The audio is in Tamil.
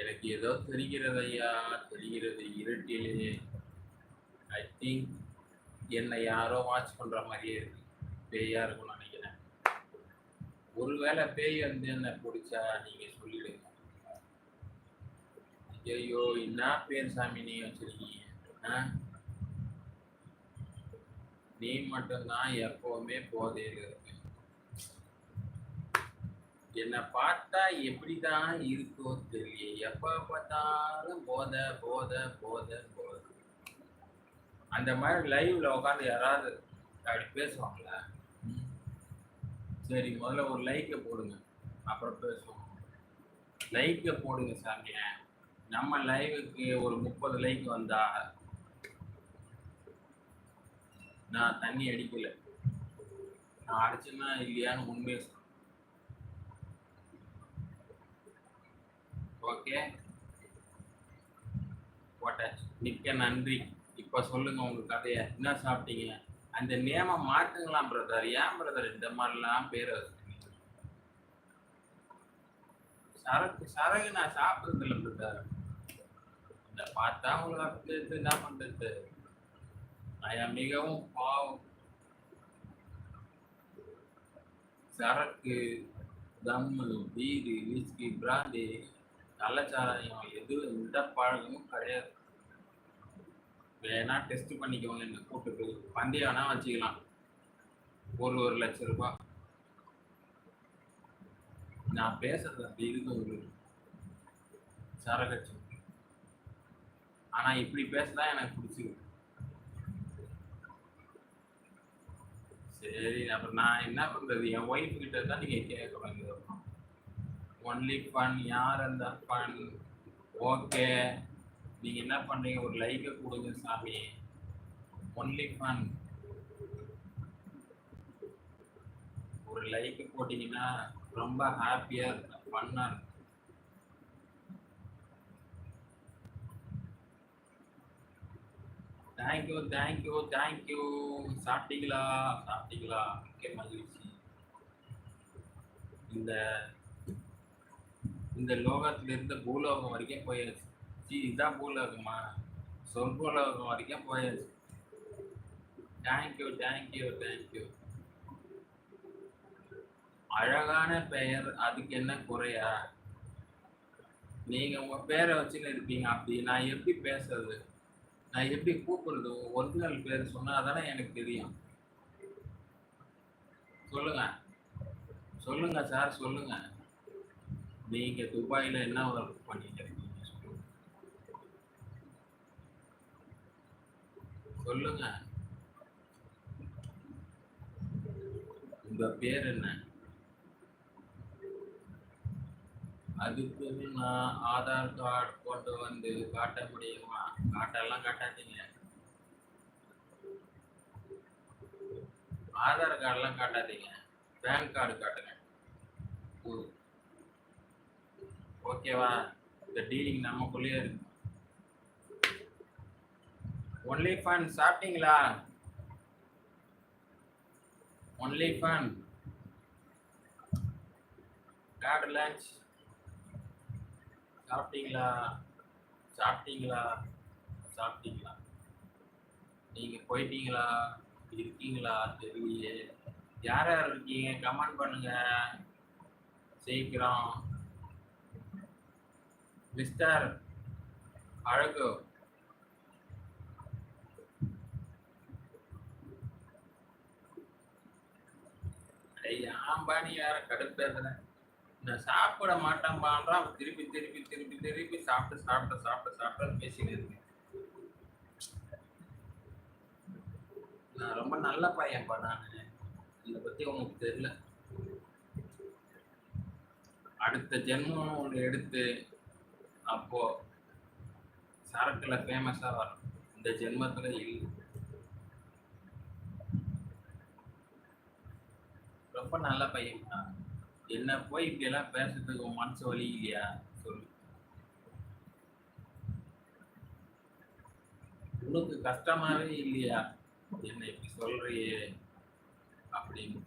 எனக்கு ஏதோ தெரிகிறது ஐயா, தெரிகிறது இருட்டிலே. ஐ திங்க் என்னை யாரோ வாட்ச் பண்ற மாதிரியே இருக்கு. பேயா இருக்கும்னு நினைக்கிறேன். ஒருவேளை பேய் வந்து என்ன பிடிச்சா நீங்க சொல்லிடுங்க. ஐயோ, என்ன பேர் சாமி நீ வச்சிருக்கீங்க? ஆ? நீ மட்டும்தான் எப்பவுமே போதையில இருக்க. என்னை பார்த்தா எப்படிதான் இருக்கோ தெரியல. எப்ப பார்த்தாலும் போதை போதை போதை போதை. அந்த மாதிரி லைவ்ல உட்காந்து யாராவது அப்படி பேசுவாங்களா? ம். சரி, முதல்ல ஒரு லைக்கை போடுங்க, அப்புறம் பேசுவோம். லைக்கை போடுங்க சாமிய. நம்ம லைவுக்கு ஒரு 30 லைக் வந்தா நான் தண்ணி அடிக்கல, நான் அடிச்சேன்னா இல்லையான்னு உண்மையை சொல்றேன். ஓகே, போட்டாச்சு. மிக்க நன்றி. இப்ப சொல்லுங்க உங்க கதைய. என்ன சாப்பிட்டீங்க? அந்த நேம மாத்துங்களாம் பிரதர். ஏன் பிரதர் இந்த மாதிரிலாம் பேரை வச்சுருக்கீங்க? சரக்கு சரகு நான் சாப்பிடுறது இல்லை பிரதர். இந்த பார்த்தா உங்களுக்கு என்ன பண்றது? நான் மிகவும் பாவம். சரக்கு, தம்மு, பீரு, விஸ்கி, பிராந்தி, கள்ளச்சாராயம் எதுவும் எந்த பழக்கமும் கிடையாது. வேணா டெஸ்ட் பண்ணிக்கோங்க, என்ன கூட்டுட்டு பந்தயம் வேணா வச்சுக்கலாம். ஒரு லட்சம் ரூபாய். நான் பேசுறது அப்படி இருக்கு உங்களுக்கு சரகச்சு. ஆனா இப்படி பேசதான் எனக்கு பிடிச்சிருக்கு. சரி, அப்புறம் நான் என்ன பண்றது? என் ஒய்ஃப் கிட்ட தான் நீங்க கேட்க வேண்டியது. Only fun. யார் அந்த ஃபன்? ஓகே, நீங்க என்ன பண்றீங்க? ஒரு லைக்கை கொடுங்க சாமி. Only fun. ஒரு லைக் போட்டீங்கன்னா ரொம்ப ஹாப்பியா இருக்கும், ஃபன்னா இருக்கும். Thank you thank you thank you. சாப்பிட்டீங்களா? சாப்பிட்டீங்களா? மிக்க மகிழ்ச்சி. இந்த இந்த லோகத்துல இருந்து பூலோகம் வரைக்கும் போயாச்சு. இதான் பூலோகமா? சொர்க்கலோகம் வரைக்கும் போயாச்சு. Thank you thank you thank you. அழகான பெயர், அதுக்கு என்ன குறையா? நீங்க உங்க பேரை வச்சுன்னு இருப்பீங்க. அப்படி நான் எப்படி பேசுறது? நான் எப்படி கூப்பிடுறது? ஒரிஜினல் பேர் சொன்னாதானே எனக்கு தெரியும். சொல்லுங்க சொல்லுங்க சார், சொல்லுங்க. நீங்க துபாயில என்ன ஒர்க் பண்ணிட்டு இருக்கீங்க? சொல்லுங்க. உங்க பேர் என்ன? அதுக்கு நான் ஆதார் கார்டு கொண்டு வந்து காட்ட முடியுமா? காட்டெல்லாம் காட்டாதீங்க. ஆதார் கார்டெல்லாம் காட்டாதீங்க. பேன் கார்டு காட்டுங்க. ஓகேவா? இந்த டீலிங் நமக்குள்ளேயே இருக்கு. Only fun. சாப்பிட்டீங்களா? Only fun. Card lunch. சாப்பிட்டீங்களா? சாப்பிட்டீங்களா? சாப்பிட்டீங்களா? நீங்க போயிட்டீங்களா? இருக்கீங்களா தெரியலையே. யார் யார் இருக்கீங்க? கமெண்ட் பண்ணுங்க சீக்கிரம். மிஸ்டர் அழகு, ஆம்பா நீ வேற கடுப்பேசுற. நான் சாப்பிட மாட்டேன்பான்றான். திருப்பி திருப்பி திருப்பி திருப்பி சாப்பிட்டு சாப்பிட்டு சாப்பிட்டு சாப்பிட்டு பேசிட்டு இருக்கேன். நான் ரொம்ப நல்ல பையன்பா. நான் இதை பத்தி உங்களுக்கு தெரியல. அடுத்த ஜென்மம் ஒன்று எடுத்து அப்போ சரக்குல ஃபேமஸா வரும். இந்த ஜென்மத்துல இல்லை. ரொம்ப நல்ல பையன்பா. என்ன போய் இப்படி எல்லாம் பேசுறதுக்கு உன் மனசு வலி இல்லையா? சொல்லு. உனக்கு கஷ்டமாவே இல்லையா என்ன இப்படி சொல்றியே அப்படின்னு?